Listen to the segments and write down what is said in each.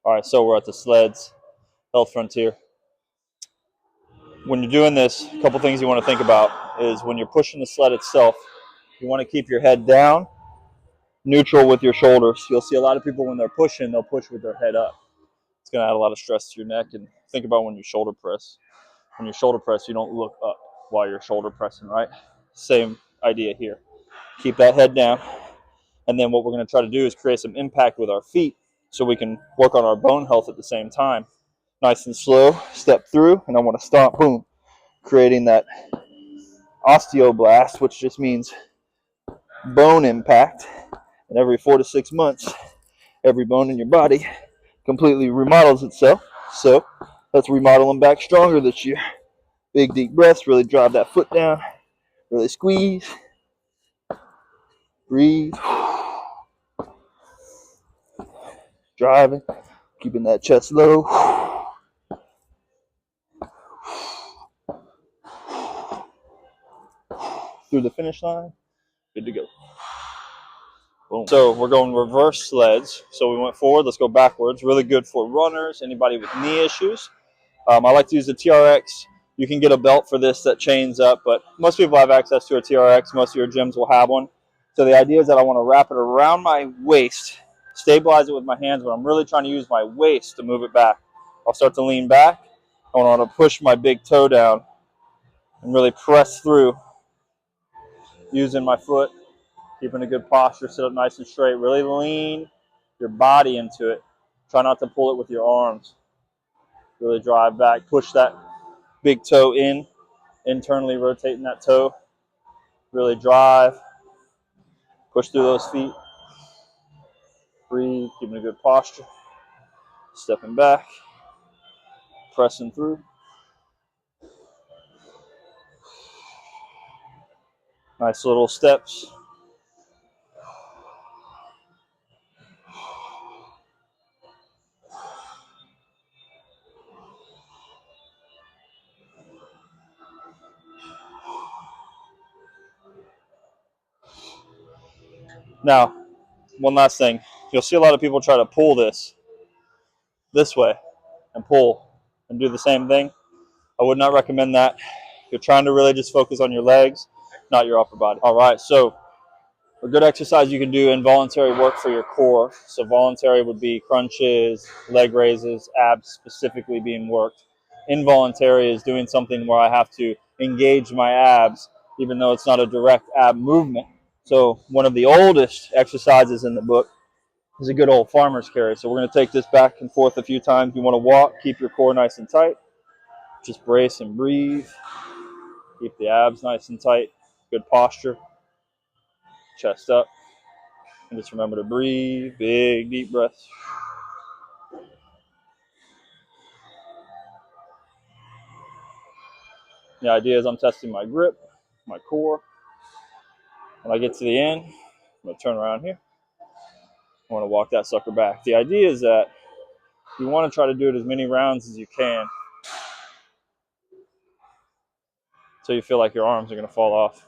All right, so we're at the sleds, Health Frontier. When you're doing this, a couple things you want to think about is when you're pushing the sled itself, you want to keep your head down, neutral with your shoulders. You'll see a lot of people when they're pushing, they'll push with their head up. It's going to add a lot of stress to your neck. And think about when you shoulder press. When you shoulder press, you don't look up while you're shoulder pressing, right? Same idea here. Keep that head down. And then what we're going to try to do is create some impact with our feet so we can work on our bone health at the same time. Nice and slow, step through, and I want to stomp, boom, creating that osteoblast, which just means bone impact. And every 4 to 6 months, every bone in your body completely remodels itself. So let's remodel them back stronger this year. Big deep breaths, really drive that foot down, really squeeze, breathe, driving, keeping that chest low. Through the finish line, good to go. Boom. So we're going reverse sleds. So we went forward, let's go backwards. Really good for runners, anybody with knee issues. I like to use the TRX. You can get a belt for this that chains up, but most people have access to a TRX. Most of your gyms will have one. So the idea is that I want to wrap it around my waist, stabilize it with my hands, but I'm really trying to use my waist to move it back. I'll start to lean back. I want to push my big toe down and really press through using my foot, keeping a good posture, sit up nice and straight. Really lean your body into it. Try not to pull it with your arms. Really drive back, push that big toe in, internally rotating that toe. Really drive, push through those feet. Breathe, keeping a good posture. Stepping back, pressing through. Nice little steps. Now, one last thing. You'll see a lot of people try to pull this way and pull and do the same thing. I would not recommend that. You're trying to really just focus on your legs, not your upper body. All right, so a good exercise you can do, involuntary work for your core. So voluntary would be crunches, leg raises, abs specifically being worked. Involuntary is doing something where I have to engage my abs, even though it's not a direct ab movement. So one of the oldest exercises in the book is a good old farmer's carry. So we're going to take this back and forth a few times. You want to walk, keep your core nice and tight. Just brace and breathe. Keep the abs nice and tight. Good posture. Chest up. And just remember to breathe. Big, deep breaths. The idea is I'm testing my grip, my core. When I get to the end, I'm going to turn around here. I want to walk that sucker back. The idea is that you want to try to do it as many rounds as you can until you feel like your arms are going to fall off.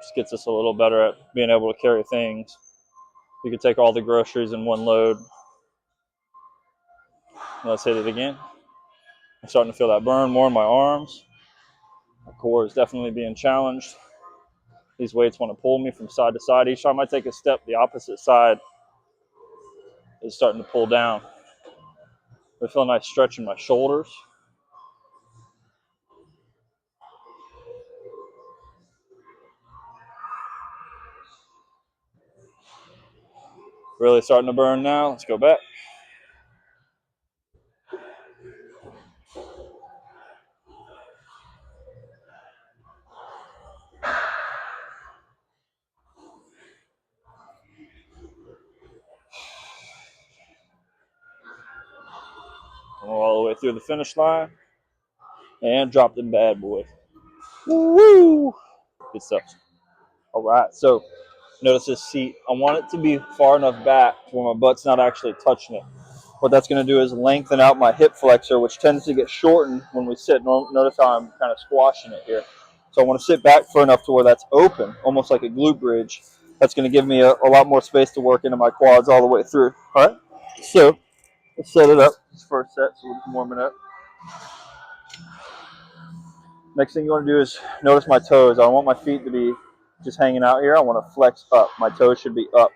Just gets us a little better at being able to carry things. You can take all the groceries in one load. Let's hit it again. I'm starting to feel that burn more in my arms. My core is definitely being challenged. These weights want to pull me from side to side. Each time I take a step, the opposite side is starting to pull down. I feel a nice stretch in my shoulders. Really starting to burn now. Let's go back. All the way through the finish line. And drop them bad boys. Woo! Good stuff. All right, so notice this seat. I want it to be far enough back where my butt's not actually touching it. What that's going to do is lengthen out my hip flexor, which tends to get shortened when we sit. Notice how I'm kind of squashing it here. So I want to sit back far enough to where that's open, almost like a glute bridge. That's going to give me a lot more space to work into my quads all the way through. All right, so let's set it up. This first set, so we're warming up. Next thing you want to do is notice my toes. I don't want my feet to be just hanging out here. I want to flex up. My toes should be up,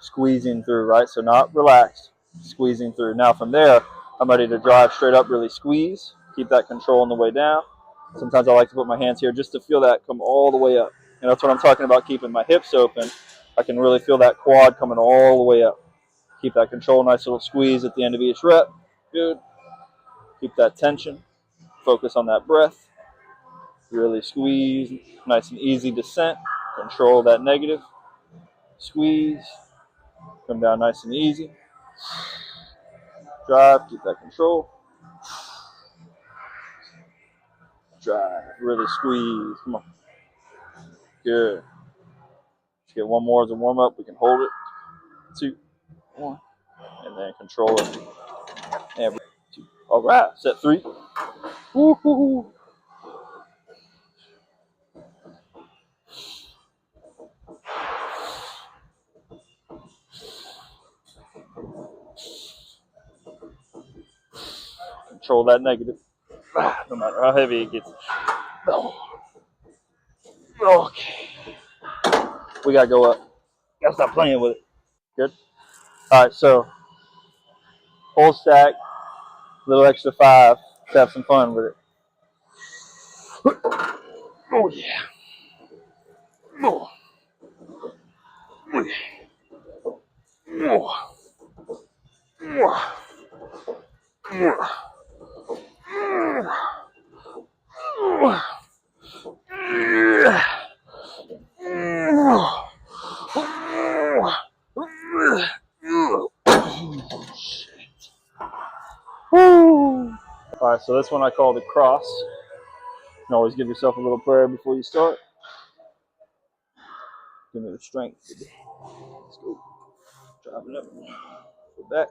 squeezing through, right? So not relaxed, squeezing through. Now from there, I'm ready to drive straight up, really squeeze. Keep that control on the way down. Sometimes I like to put my hands here just to feel that come all the way up. And that's what I'm talking about, keeping my hips open. I can really feel that quad coming all the way up. Keep that control, nice little squeeze at the end of each rep. Good. Keep that tension. Focus on that breath. Really squeeze. Nice and easy descent. Control that negative. Squeeze. Come down nice and easy. Drive. Keep that control. Drive. Really squeeze. Come on. Good. Let's get one more as a warm up. We can hold it. 2, 1. And then control it. And 2. All right. Set 3. Woo-hoo-hoo. Control that negative. No matter how heavy it gets. Okay. We gotta go up. Gotta stop playing with it. Good. All right. So whole stack, little extra 5. Let's have some fun with it. Oh yeah. Oh. Oh yeah. Oh. Oh. All right, so this one I call the cross. You can always give yourself a little prayer before you start. Give me the strength. Let's go. Driving up. Go back.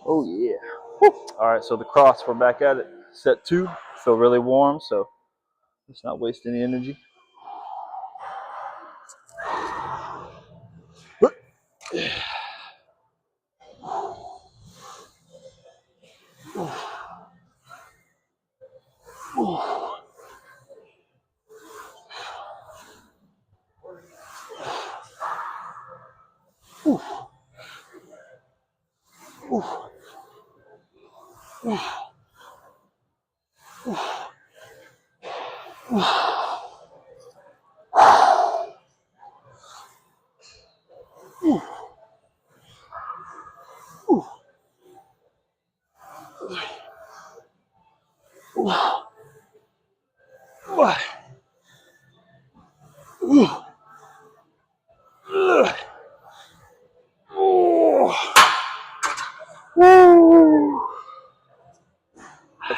Oh yeah. All right, so the cross, we're back at it. Set 2. Feel really warm, so let's not waste any energy.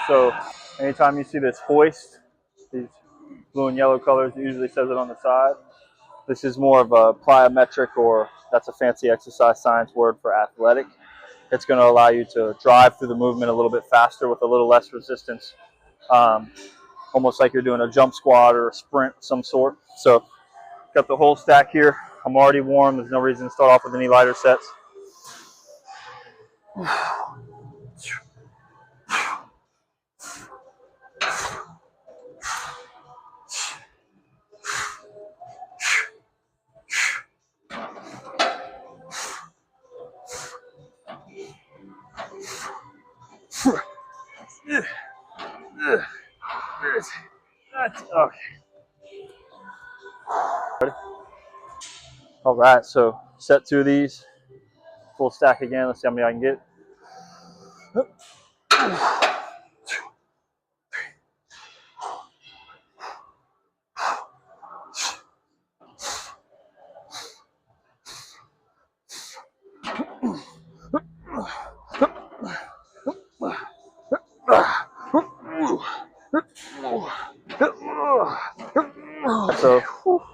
So anytime you see this hoist, these blue and yellow colors, it usually says it on the side. This is more of a plyometric, or that's a fancy exercise science word for athletic. It's going to allow you to drive through the movement a little bit faster with a little less resistance, almost like you're doing a jump squat or a sprint of some sort. So got the whole stack here. I'm already warm. There's no reason to start off with any lighter sets. Okay. All right, so set 2 of these, full stack again. Let's see how many I can get.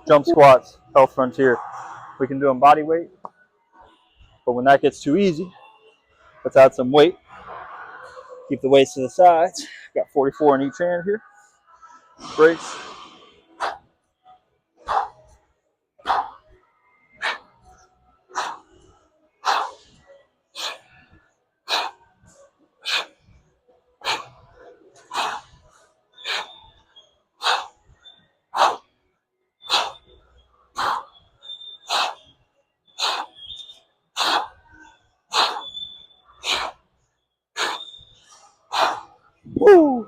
Jump squats, Health Frontier. We can do them body weight, but when that gets too easy, let's add some weight. Keep the weights to the sides. Got 44 in each hand here. Brace. Woo!